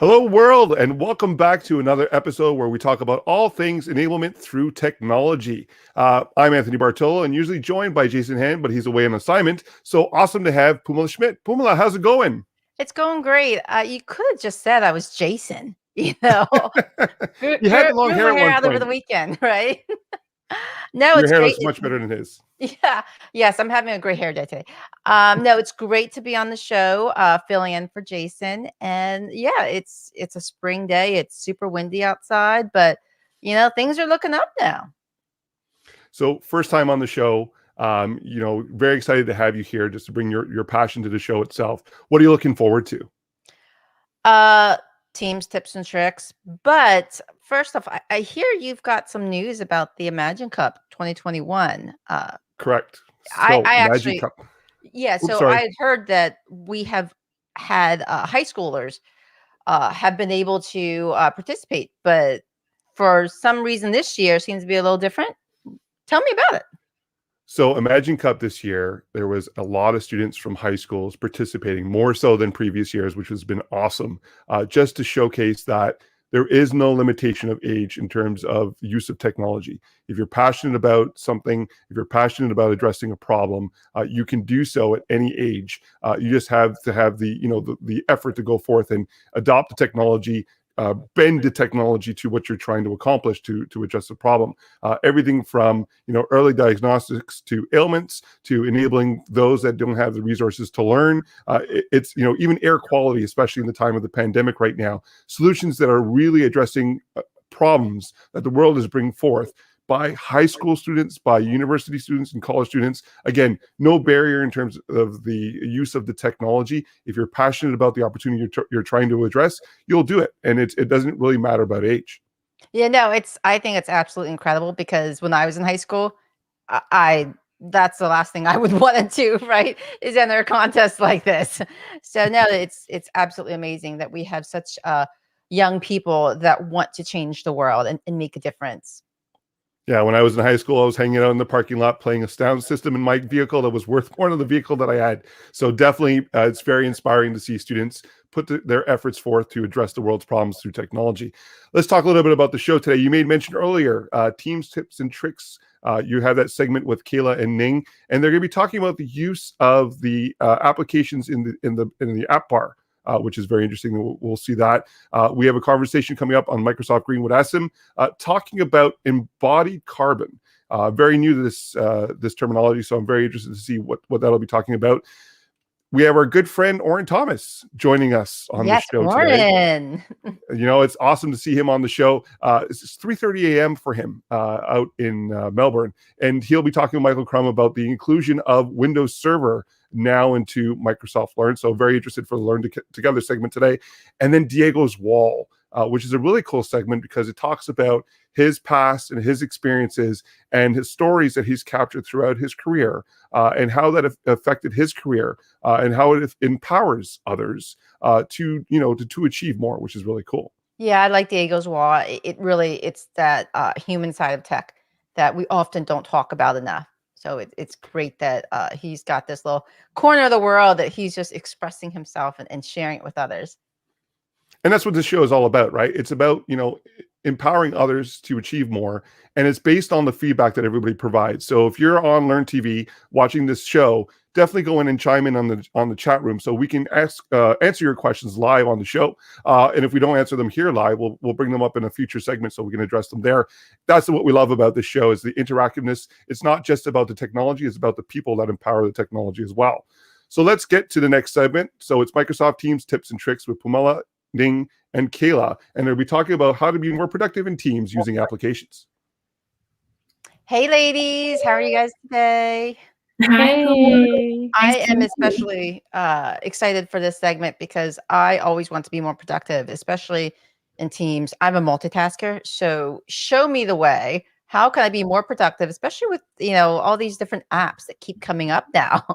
Hello, world, and welcome back to another episode where we talk about all things enablement through technology. I'm Anthony Bartolo, and usually joined by Jason Hand, but he's away on assignment. So awesome to have Pumala Schmidt. Pumala, how's it going? It's going great. You could have just said I was Jason, you know, You had the long grew hair my at hair one out over the point. weekend, right? No, Your it's hair great. looks much better than his. Yeah. Yes, I'm having a great hair day today. No, it's great to be on the show, filling in for Jason. And yeah, it's a spring day. It's super windy outside, but things are looking up now. So first time on the show, very excited to have you here just to bring your passion to the show itself. What are you looking forward to? Uh Teams, tips, and tricks. But first off, I hear you've got some news about the Imagine Cup 2021. Correct. I So I Magic actually Cup. Yeah, Oops, so sorry. I had heard that we have had high schoolers have been able to participate, but for some reason this year seems to be a little different. Tell me about it. So Imagine Cup this year, there was a lot of students from high schools participating, more so than previous years, which has been awesome, just to showcase that there is no limitation of age in terms of use of technology. If you're passionate about something, if you're passionate about addressing a problem, you can do so at any age. You just have to have the effort to go forth and adopt the technology, bend the technology to what you're trying to accomplish to address the problem. Everything from early diagnostics to ailments to enabling those that don't have the resources to learn. It's even air quality, especially in the time of the pandemic right now. Solutions that are really addressing problems that the world is bringing forth by high school students, by university students and college students. Again, no barrier in terms of the use of the technology. If you're passionate about the opportunity you're trying to address, you'll do it. And it doesn't really matter about age. Yeah, no, I think it's absolutely incredible because when I was in high school, I that's the last thing I would want to do, right? Is enter a contest like this. So no, it's absolutely amazing that we have such young people that want to change the world and make a difference. Yeah, when I was in high school, I was hanging out in the parking lot playing a sound system in my vehicle that was worth more than the vehicle that I had. So definitely, it's very inspiring to see students put their efforts forth to address the world's problems through technology. Let's talk a little bit about the show today. You made mention earlier, teams, tips, and tricks. You have that segment with Kayla and Ning, and they're going to be talking about the use of the applications in the app bar. Which is very interesting. We'll see that. We have a conversation coming up on Microsoft Greenwood ASIM talking about embodied carbon. Very new to this terminology, so I'm very interested to see what that'll be talking about. We have our good friend Oren Thomas joining us on the Yes, show today. Warren. It's awesome to see him on the show. It's 3:30 a.m. for him out in Melbourne, and he'll be talking to Michael Crum about the inclusion of Windows Server now into Microsoft Learn. So very interested for the Learn Together segment today. And then Diego's Wall, which is a really cool segment because it talks about his past and his experiences and his stories that he's captured throughout his career, and how that affected his career, and how it empowers others to achieve more, which is really cool. Yeah, I like Diego's Wall. It really it's that human side of tech that we often don't talk about enough. So it's great that he's got this little corner of the world that he's just expressing himself and sharing it with others. And that's what this show is all about, right? It's about, empowering others to achieve more. And it's based on the feedback that everybody provides. So if you're on Learn TV watching this show, definitely go in and chime in on the chat room so we can answer your questions live on the show. And if we don't answer them here live, we'll bring them up in a future segment so we can address them there. That's what we love about this show is the interactiveness. It's not just about the technology, it's about the people that empower the technology as well. So let's get to the next segment. So it's Microsoft Teams tips and tricks with Pumala, Ning, and Kayla, and they'll be talking about how to be more productive in teams using applications. Hey, ladies, how are you guys today? Hey. I am especially excited for this segment because I always want to be more productive, especially in teams. I'm a multitasker, so show me the way. How can I be more productive, especially with all these different apps that keep coming up now?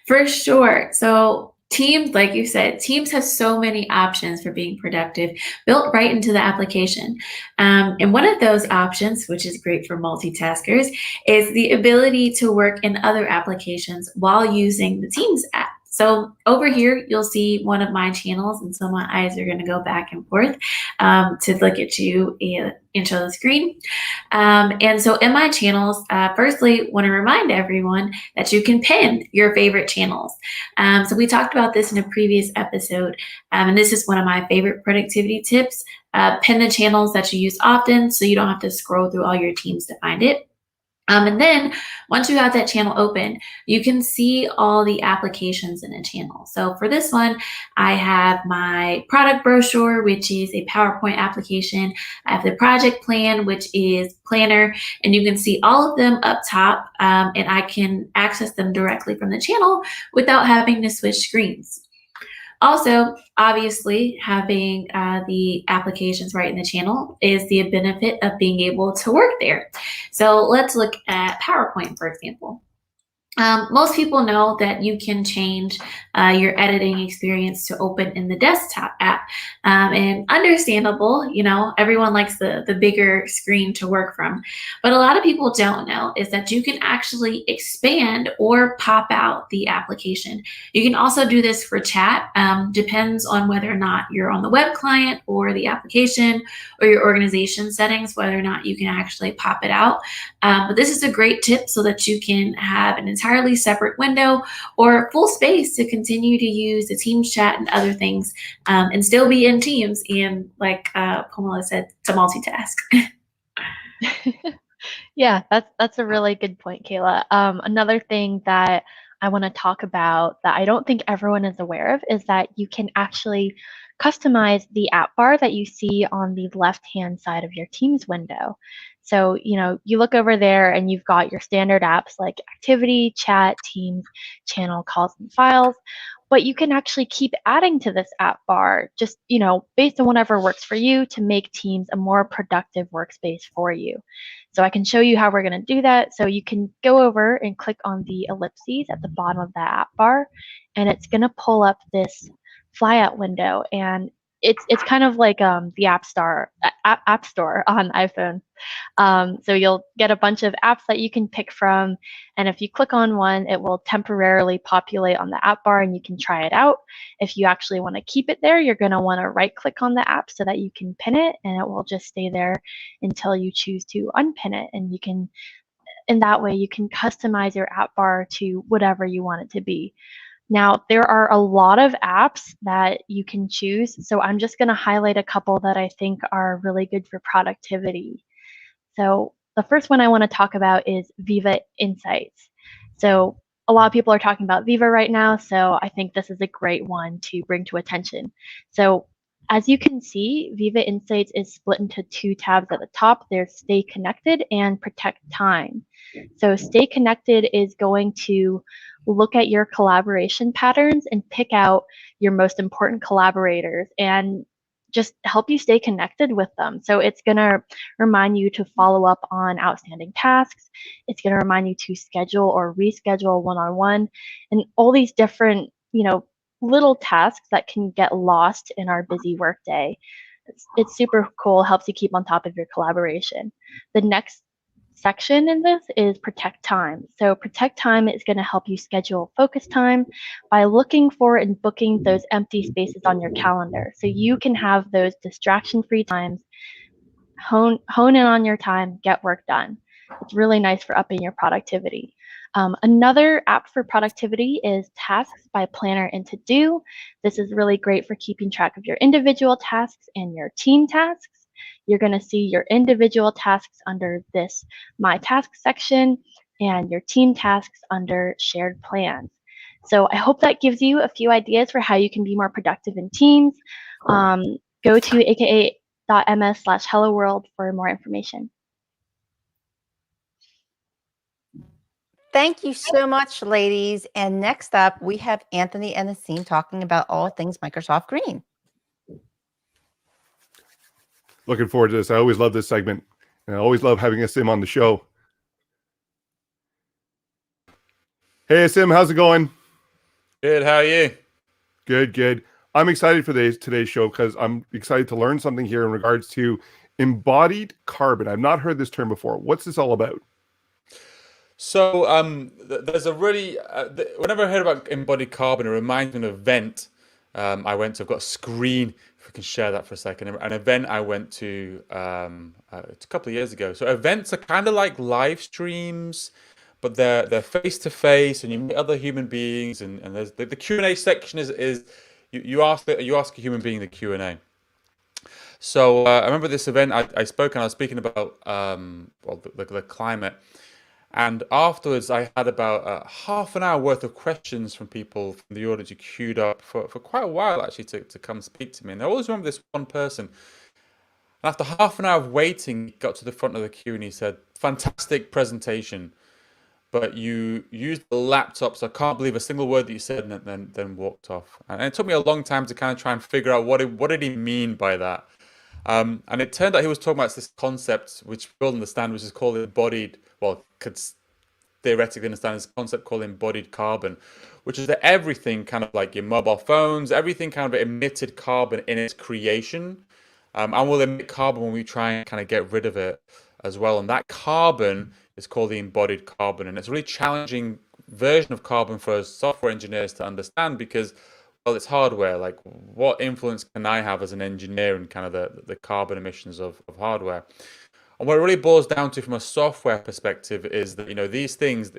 For sure. So Teams, like you said, Teams has so many options for being productive built right into the application. And one of those options, which is great for multitaskers, is the ability to work in other applications while using the Teams app. So over here, you'll see one of my channels, and so my eyes are going to go back and forth to look at you and show the screen. And so in my channels, firstly, want to remind everyone that you can pin your favorite channels. So we talked about this in a previous episode, and this is one of my favorite productivity tips. Pin the channels that you use often so you don't have to scroll through all your teams to find it. And then once you have that channel open, you can see all the applications in a channel. So for this one, I have my product brochure, which is a PowerPoint application. I have the project plan, which is Planner, and you can see all of them up top, and I can access them directly from the channel without having to switch screens. Also, obviously, having the applications right in the channel is the benefit of being able to work there. So let's look at PowerPoint, for example. Most people know that you can change your editing experience to open in the desktop app. And understandable, everyone likes the bigger screen to work from. But a lot of people don't know is that you can actually expand or pop out the application. You can also do this for chat. Depends on whether or not you're on the web client or the application or your organization settings, whether or not you can actually pop it out. But this is a great tip so that you can have an entirely separate window or full space to continue to use the Teams chat and other things and still be in Teams and, like Pamela said, to multitask. Yeah, that's a really good point, Kayla. Another thing that I want to talk about that I don't think everyone is aware of is that you can actually customize the app bar that you see on the left-hand side of your Teams window. So, you look over there and you've got your standard apps like Activity, Chat, Teams, Channel, Calls, and Files. But you can actually keep adding to this app bar just, based on whatever works for you to make Teams a more productive workspace for you. So I can show you how we're going to do that. So you can go over and click on the ellipses at the bottom of the app bar, and it's going to pull up this flyout window, and it's kind of like the App Store on iPhone. So you'll get a bunch of apps that you can pick from, and if you click on one, it will temporarily populate on the app bar, and you can try it out. If you actually want to keep it there, you're going to want to right-click on the app so that you can pin it, and it will just stay there until you choose to unpin it, and you can, in that way, you can customize your app bar to whatever you want it to be. Now, there are a lot of apps that you can choose, so I'm just going to highlight a couple that I think are really good for productivity. So the first one I want to talk about is Viva Insights. So a lot of people are talking about Viva right now, so I think this is a great one to bring to attention. So as you can see, Viva Insights is split into two tabs at the top. There's Stay Connected and Protect Time. So Stay Connected is going to look at your collaboration patterns and pick out your most important collaborators and just help you stay connected with them. So it's going to remind you to follow up on outstanding tasks. It's going to remind you to schedule or reschedule one-on-one, and all these different, little tasks that can get lost in our busy workday. It's super cool, helps you keep on top of your collaboration. The next section in this is Protect Time. So Protect Time is going to help you schedule focus time by looking for and booking those empty spaces on your calendar. So you can have those distraction-free times, hone in on your time, get work done. It's really nice for upping your productivity. Another app for productivity is Tasks by Planner and To Do. This is really great for keeping track of your individual tasks and your team tasks. You're going to see your individual tasks under this My Tasks section and your team tasks under Shared Plans. So I hope that gives you a few ideas for how you can be more productive in Teams. Go to aka.ms/hello world for more information. Thank you so much, ladies. And next up, we have Anthony and Asim talking about all things Microsoft Green. Looking forward to this. I always love this segment, and I always love having Asim on the show. Hey, Asim, how's it going? Good. How are you? Good. I'm excited for today's show because I'm excited to learn something here in regards to embodied carbon. I've not heard this term before. What's this all about? So there's a really whenever I heard about embodied carbon, it reminds me of an event I went to. I've got a screen if we can share that for a second. An event I went to it's a couple of years ago. So events are kind of like live streams, but they're face to face, and you meet other human beings, and there's the Q&A section is you ask a human being the Q&A. So I remember this event I spoke, and I was speaking about well the climate. And afterwards, I had about half an hour worth of questions from people from the audience who queued up for quite a while actually to come speak to me. And I always remember this one person. And after half an hour of waiting, he got to the front of the queue and he said, "Fantastic presentation, but you used the laptop, so I can't believe a single word that you said," and then walked off. And it took me a long time to kind of try and figure out what did he mean by that. And it turned out he was talking about this concept, which we all understand, which is called embodied, well, could theoretically understand this concept called embodied carbon, which is that everything kind of like your mobile phones, everything kind of emitted carbon in its creation. And we'll emit carbon when we try and kind of get rid of it as well. And that carbon is called the embodied carbon. And it's a really challenging version of carbon for us software engineers to understand because, well, it's hardware. Like, what influence can I have as an engineer in kind of the carbon emissions of hardware? And what it really boils down to from a software perspective is that, these things,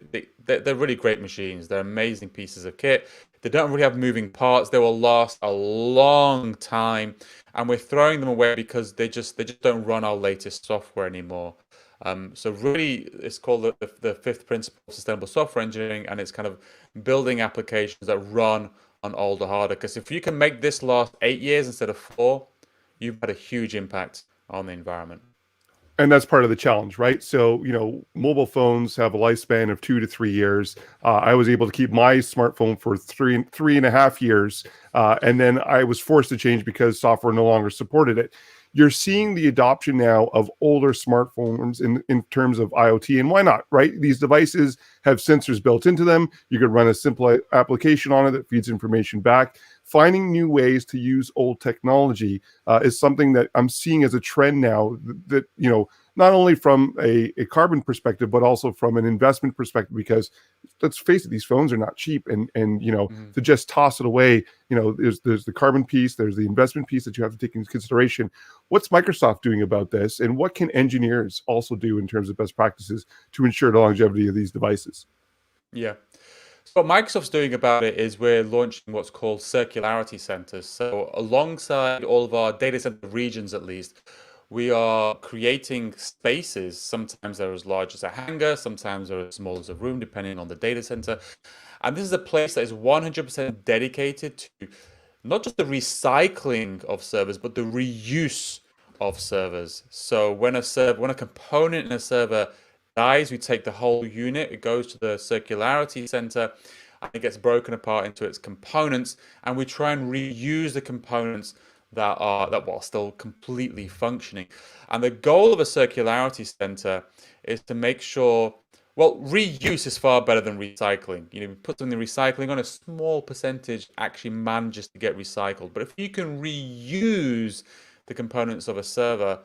they're really great machines. They're amazing pieces of kit. They don't really have moving parts. They will last a long time. And we're throwing them away because they just don't run our latest software anymore. So really, it's called the fifth principle of sustainable software engineering, and it's kind of building applications that run on older hardware. Because if you can make this last 8 years instead of 4, you've had a huge impact on the environment. And that's part of the challenge, right? So, mobile phones have a lifespan of 2 to 3 years. I was able to keep my smartphone for three and a half years. And then I was forced to change because software no longer supported it. You're seeing the adoption now of older smartphones in terms of IoT. And why not, right? These devices have sensors built into them. You could run a simple application on it that feeds information back. Finding new ways to use old technology is something that I'm seeing as a trend now that, not only from a carbon perspective, but also from an investment perspective, because let's face it, these phones are not cheap. And to just toss it away, there's the carbon piece, there's the investment piece that you have to take into consideration. What's Microsoft doing about this? And what can engineers also do in terms of best practices to ensure the longevity of these devices? Yeah. So what Microsoft's doing about it is we're launching what's called circularity centers. So alongside all of our data center regions, at least, we are creating spaces. Sometimes they're as large as a hangar, sometimes they're as small as a room, depending on the data center. And this is a place that is 100% dedicated to not just the recycling of servers, but the reuse of servers. So when a component in a server dies, we take the whole unit, it goes to the circularity center, and it gets broken apart into its components, and we try and reuse the components that are still completely functioning. And the goal of a circularity center is to make sure, well, reuse is far better than recycling. You put something in recycling on, a small percentage actually manages to get recycled. But if you can reuse the components of a server,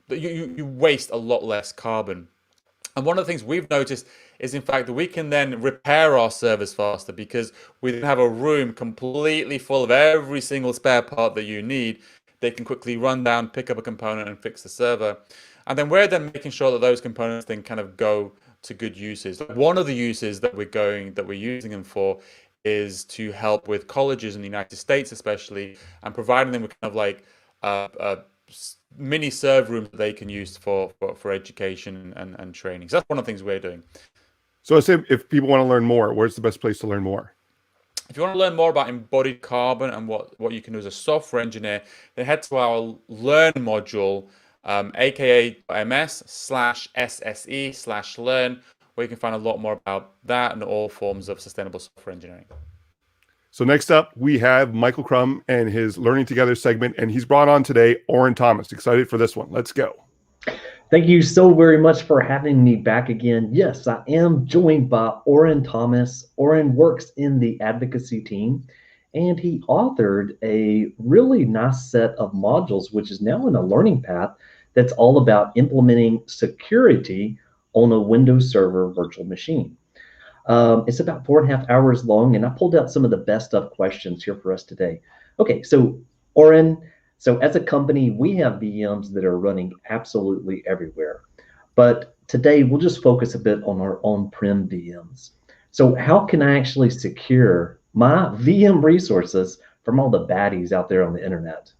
you waste a lot less carbon. And one of the things we've noticed is, in fact, that we can then repair our servers faster because we then have a room completely full of every single spare part that you need. They can quickly run down, pick up a component and fix the server. And then we're then making sure that those components then kind of go to good uses. One of the uses that we're using them for is to help with colleges in the United States, especially, and providing them with kind of like mini server rooms that they can use for education and training. So that's one of the things we're doing. So I say, if people want to learn more, where's the best place to learn more? If you want to learn more about embodied carbon and what you can do as a software engineer, then head to our Learn module, aka.ms/sse/learn, where you can find a lot more about that and all forms of sustainable software engineering. So next up, we have Michael Crum and his Learning Together segment, and he's brought on today Oren Thomas. Excited for this one. Let's go. Thank you so very much for having me back again. Yes, I am joined by Oren Thomas. Oren works in the advocacy team, and he authored a really nice set of modules, which is now in a learning path that's all about implementing security on a Windows Server virtual machine. It's about 4.5 hours long, and I pulled out some of the best of questions here for us today. Okay, so Oren, so as a company, we have VMs that are running absolutely everywhere. But today, we'll just focus a bit on our on-prem VMs. So how can I actually secure my VM resources from all the baddies out there on the internet?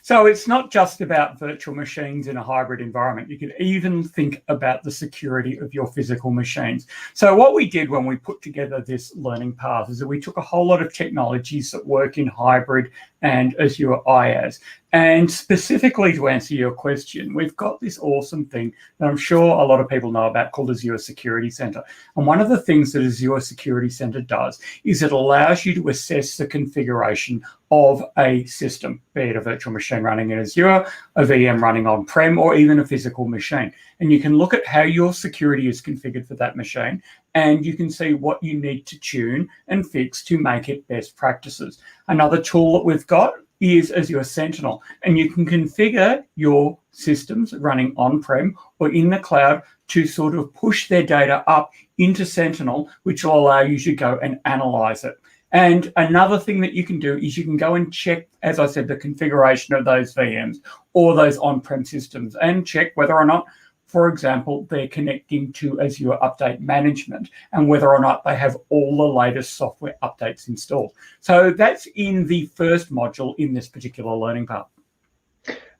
So it's not just about virtual machines in a hybrid environment. You could even think about the security of your physical machines. So what we did when we put together this learning path is that we took a whole lot of technologies that work in hybrid and Azure IaaS. And specifically to answer your question, we've got this awesome thing that I'm sure a lot of people know about called Azure Security Center. And one of the things that Azure Security Center does is it allows you to assess the configuration of a system, be it a virtual machine running in Azure, a VM running on-prem, or even a physical machine. And you can look at how your security is configured for that machine, and you can see what you need to tune and fix to make it best practices. Another tool that we've got is Azure Sentinel, and you can configure your systems running on-prem or in the cloud to sort of push their data up into Sentinel, which will allow you to go and analyze it. And another thing that you can do is you can go and check, as I said, the configuration of those VMs or those on-prem systems and check whether or not, for example, they're connecting to Azure Update Management and whether or not they have all the latest software updates installed. So that's in the first module in this particular learning path.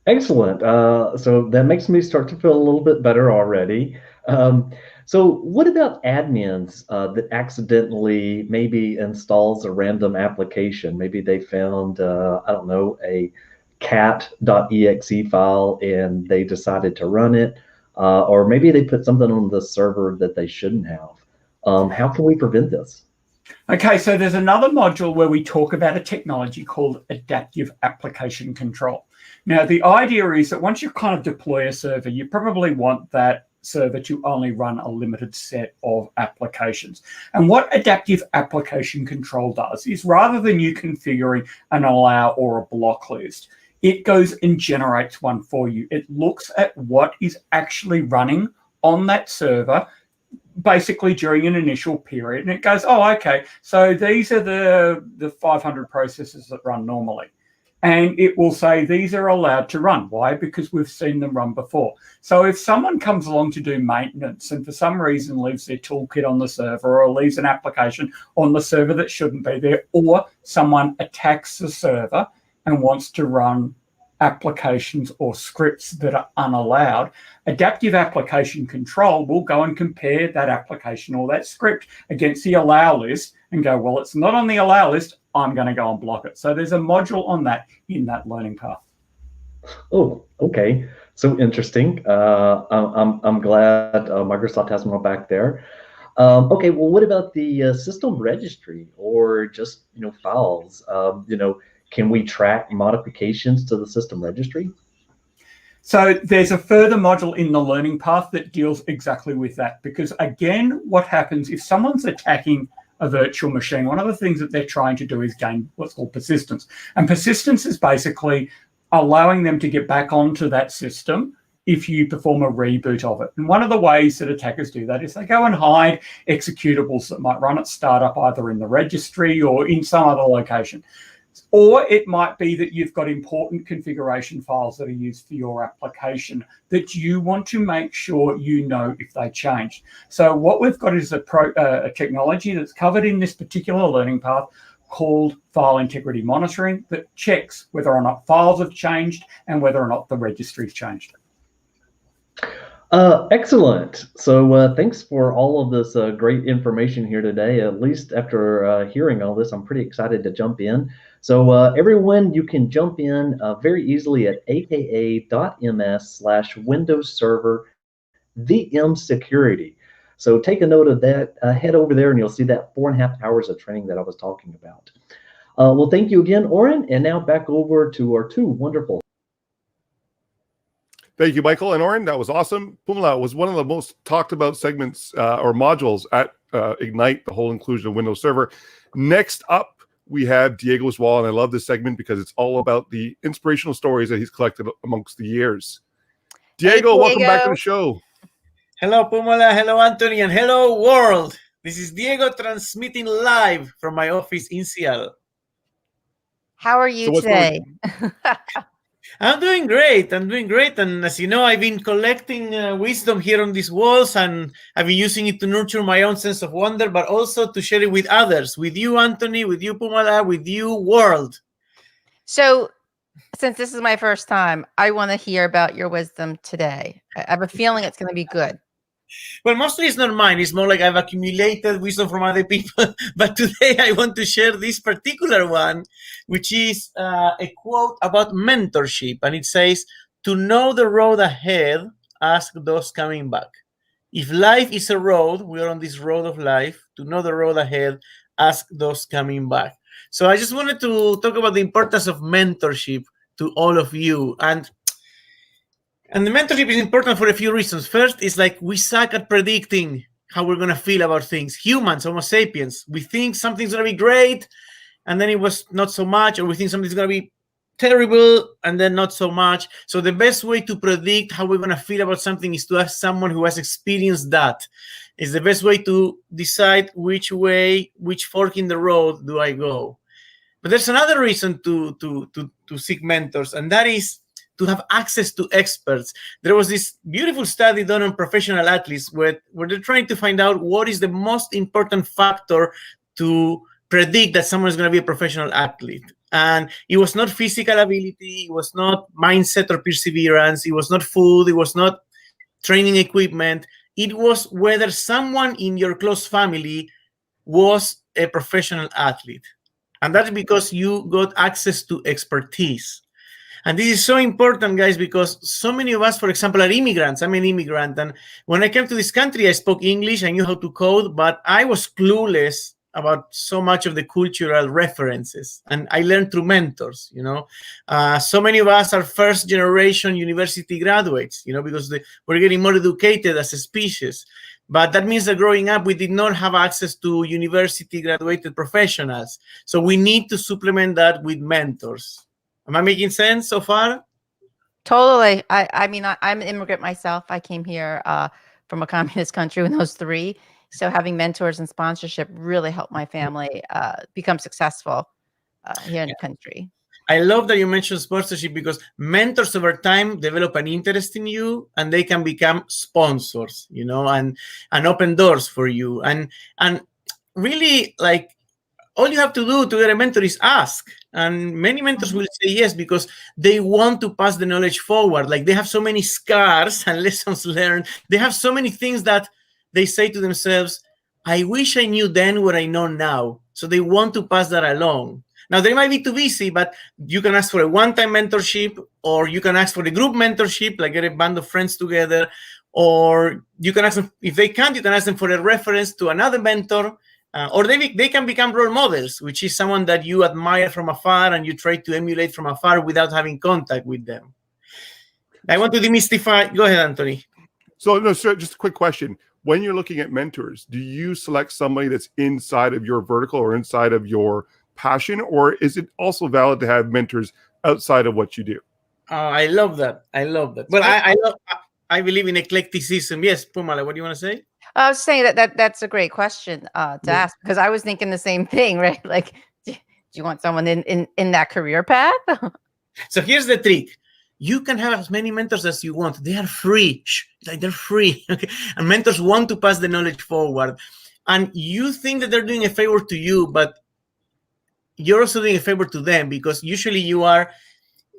Excellent. So that makes me start to feel a little bit better already. So what about admins that accidentally maybe installs a random application? Maybe they found, I don't know, a cat.exe file and they decided to run it. Or maybe they put something on the server that they shouldn't have. How can we prevent this? Okay, so there's another module where we talk about a technology called adaptive application control. Now, the idea is that once you kind of deploy a server, you probably want that server to only run a limited set of applications. And what adaptive application control does is rather than you configuring an allow or a block list, it goes and generates one for you. It looks at what is actually running on that server basically during an initial period. And it goes, oh, okay, so these are the 500 processes that run normally. And it will say these are allowed to run. Why? Because we've seen them run before. So if someone comes along to do maintenance and for some reason leaves their toolkit on the server or leaves an application on the server that shouldn't be there, or someone attacks the server and wants to run applications or scripts that are unallowed, adaptive application control will go and compare that application or that script against the allow list and go, well, it's not on the allow list, I'm going to go and block it. So there's a module on that in that learning path. Oh, okay. So interesting. I'm glad Microsoft has my back there. Okay, well, what about the system registry or just files? Can we track modifications to the system registry? So there's a further module in the learning path that deals exactly with that, because again, what happens if someone's attacking a virtual machine, one of the things that they're trying to do is gain what's called persistence. And persistence is basically allowing them to get back onto that system if you perform a reboot of it. And one of the ways that attackers do that is they go and hide executables that might run at startup either in the registry or in some other location. Or it might be that you've got important configuration files that are used for your application that you want to make sure you know if they change. So what we've got is a technology that's covered in this particular learning path called file integrity monitoring that checks whether or not files have changed and whether or not the registry's changed. Excellent. So thanks for all of this great information here today. At least after hearing all this, I'm pretty excited to jump in. So everyone, you can jump in very easily at aka.ms/Windows Server VM Security. So take a note of that. Head over there and you'll see that 4.5 hours of training that I was talking about. Well, thank you again, Oren. And now back over to our two wonderful. Thank you, Michael and Oren. That was awesome. Pumla was one of the most talked about segments or modules at Ignite, the whole inclusion of Windows Server. Next up, we have Diego's Wall, and I love this segment because it's all about the inspirational stories that he's collected amongst the years. Diego, welcome back to the show. Hello, Pumala. Hello, Anthony. And hello, world. This is Diego transmitting live from my office in Seattle. How are you So what's today? I'm doing great. I'm doing great. And as you know, I've been collecting wisdom here on these walls, and I've been using it to nurture my own sense of wonder, but also to share it with others, with you, Anthony, with you, Pumala, with you, world. So, since this is my first time, I want to hear about your wisdom today. I have a feeling it's going to be good. Well, mostly it's not mine. It's more like I've accumulated wisdom from other people. But today I want to share this particular one, which is a quote about mentorship. And it says, "To know the road ahead, ask those coming back." If life is a road, we are on this road of life. To know the road ahead, ask those coming back. So I just wanted to talk about the importance of mentorship to all of you. And the mentorship is important for a few reasons. First, is like we suck at predicting how we're going to feel about things. Humans, Homo sapiens, we think something's going to be great, and then it was not so much, or we think something's going to be terrible, and then not so much. So the best way to predict how we're going to feel about something is to ask someone who has experienced that. It's the best way to decide which way, which fork in the road do I go. But there's another reason to seek mentors, and that is to have access to experts. There was this beautiful study done on professional athletes where they're trying to find out what is the most important factor to predict that someone is going to be a professional athlete. And it was not physical ability, it was not mindset or perseverance, it was not food, it was not training equipment. It was whether someone in your close family was a professional athlete. And that's because you got access to expertise. And this is so important, guys, because so many of us, for example, are immigrants. I'm an immigrant. And when I came to this country, I spoke English, I knew how to code, but I was clueless about so much of the cultural references. And I learned through mentors, you know. So many of us are first generation university graduates, you know, because we're getting more educated as a species. But that means that growing up, we did not have access to university graduated professionals. So we need to supplement that with mentors. Am I making sense so far? Totally. I mean, I'm an immigrant myself. I came here from a communist country when I was 3. So having mentors and sponsorship really helped my family become successful here in the country. I love that you mentioned sponsorship, because mentors over time develop an interest in you, and they can become sponsors, you know, and open doors for you. And really, like, all you have to do to get a mentor is ask. And many mentors will say yes, because they want to pass the knowledge forward. Like, they have so many scars and lessons learned. They have so many things that they say to themselves, I wish I knew then what I know now. So they want to pass that along. Now, they might be too busy, but you can ask for a one-time mentorship, or you can ask for a group mentorship, like get a band of friends together, or you can ask them, if they can't, you can ask them for a reference to another mentor, or they can become role models, which is someone that you admire from afar and you try to emulate from afar without having contact with them. I want to demystify. Go ahead, Anthony. So, no, sir, just a quick question. When you're looking at mentors, do you select somebody that's inside of your vertical or inside of your passion, or is it also valid to have mentors outside of what you do? I love that. I love that. Well, I believe in eclecticism. Yes, Pumala, what do you want to say? I was saying that's a great question to ask, because I was thinking the same thing, right? Like, do you want someone in that career path? So here's the trick. You can have as many mentors as you want. They are free. Like, they're free. Okay? And mentors want to pass the knowledge forward. And you think that they're doing a favor to you, but you're also doing a favor to them, because usually you are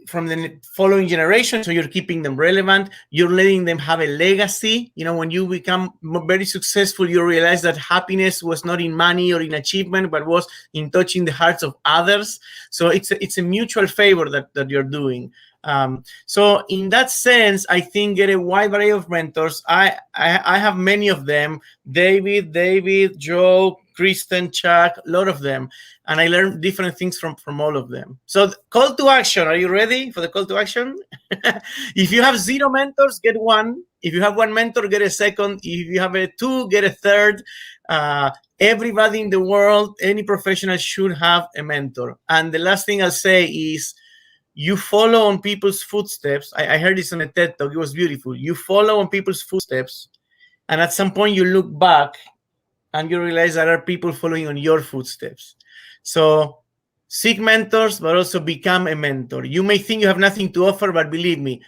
from the following generation, so you're keeping them relevant. You're letting them have a legacy. You know, when you become very successful, you realize that happiness was not in money or in achievement, but was in touching the hearts of others. So it's a mutual favor that you're doing. So in that sense, I think get a wide variety of mentors. I have many of them: David, Joe, Kristen, Chuck, a lot of them. And I learned different things from all of them. So call to action. Are you ready for the call to action? If you have 0 mentors, get 1. If you have 1 mentor, get a second. If you have 2, get a third. Everybody in the world, any professional should have a mentor. And the last thing I'll say is, you follow on people's footsteps. I heard this on a TED Talk. It was beautiful. You follow on people's footsteps, and at some point you look back and you realize there are people following on your footsteps. So seek mentors, but also become a mentor. You may think you have nothing to offer, but believe me,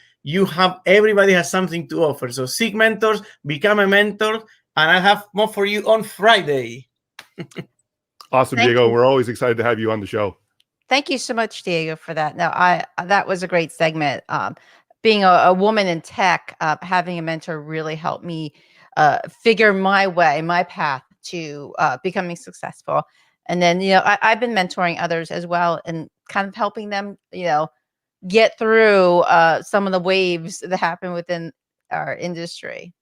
everybody has something to offer. So seek mentors, become a mentor, and I have more for you on Friday. Awesome, Thank Diego. you. We're always excited to have you on the show. Thank you so much, Diego, for that. No, that was a great segment. Being a woman in tech, having a mentor really helped me figure my path to becoming successful. And then, I've been mentoring others as well, and kind of helping them, get through some of the waves that happen within our industry.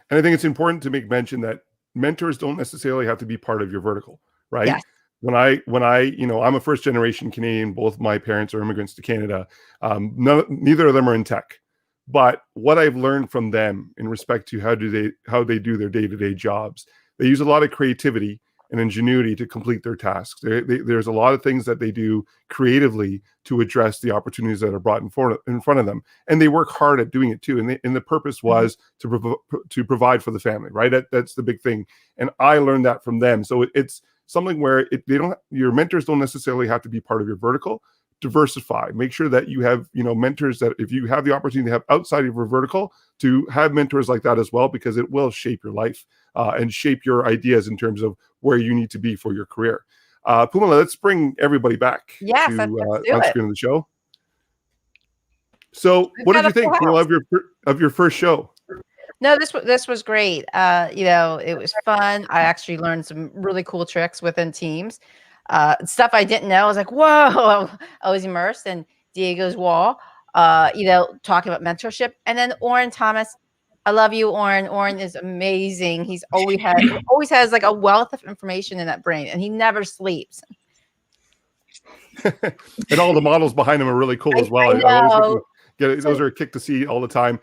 And I think it's important to make mention that mentors don't necessarily have to be part of your vertical, right? Yes. When I, I'm a first generation Canadian. Both my parents are immigrants to Canada. Neither of them are in tech, but what I've learned from them in respect to how they do their day-to-day jobs, they use a lot of creativity and ingenuity to complete their tasks. There's a lot of things that they do creatively to address the opportunities that are brought in front of them, and they work hard at doing it too. And the purpose was to provide for the family, right? That's the big thing, and I learned that from them. So it's something where your mentors don't necessarily have to be part of your vertical. Diversify. Make sure that you have mentors that, if you have the opportunity to have outside of your vertical, to have mentors like that as well, because it will shape your life and shape your ideas in terms of where you need to be for your career. Pumala, let's bring everybody back Yes, to let's do on it. screen of the show. So, what did you think, Pumala, of your first show? No, this was great. It was fun. I actually learned some really cool tricks within Teams. Stuff I didn't know. I was like, whoa, I was immersed in Diego's wall, talking about mentorship. And then Oren Thomas, I love you, Oren. Oren is amazing. He's always has like a wealth of information in that brain, and he never sleeps. And all the models behind him are really cool as well. Those are a kick to see all the time.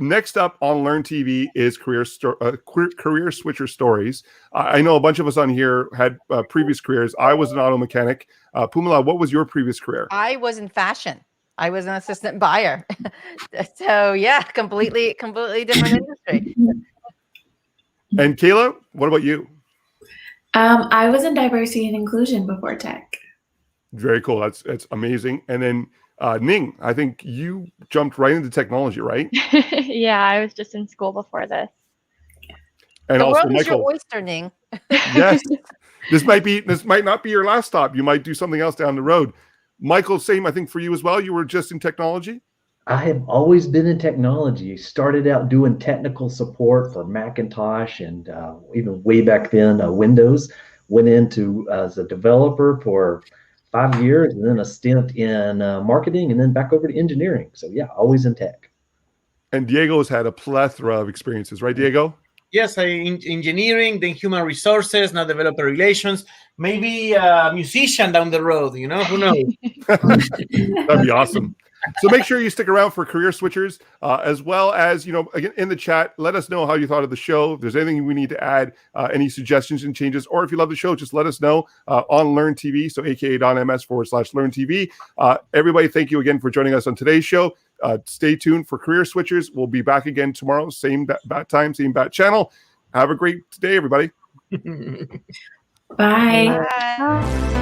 Next up on Learn TV is Career Switcher Stories. I know a bunch of us on here had previous careers. I was an auto mechanic. Pumala, what was your previous career? I was in fashion. I was an assistant buyer. So yeah, completely different industry. And Kayla, what about you? I was in diversity and inclusion before tech. Very cool. That's amazing. And then Ning, I think you jumped right into technology, right? Yeah, I was just in school before this. And The also world is your Michael. oyster, Ning. Yes. This might not be your last stop. You might do something else down the road. Michael, same, I think, for you as well. You were just in technology? I have always been in technology. Started out doing technical support for Macintosh and even way back then, Windows. Went into as a developer for 5 years, and then a stint in marketing, and then back over to engineering. So yeah, always in tech. And Diego's had a plethora of experiences, right, Diego? Yes, engineering, then human resources, now developer relations, maybe a musician down the road, who knows? That'd be awesome. So make sure you stick around for Career Switchers, as well as, again, in the chat, let us know how you thought of the show. If there's anything we need to add, any suggestions and changes, or if you love the show, just let us know on Learn TV, so aka.ms/Learn TV. Everybody, thank you again for joining us on today's show. Stay tuned for Career Switchers. We'll be back again tomorrow, same bat time, same bat channel. Have a great day, everybody. Bye. Bye.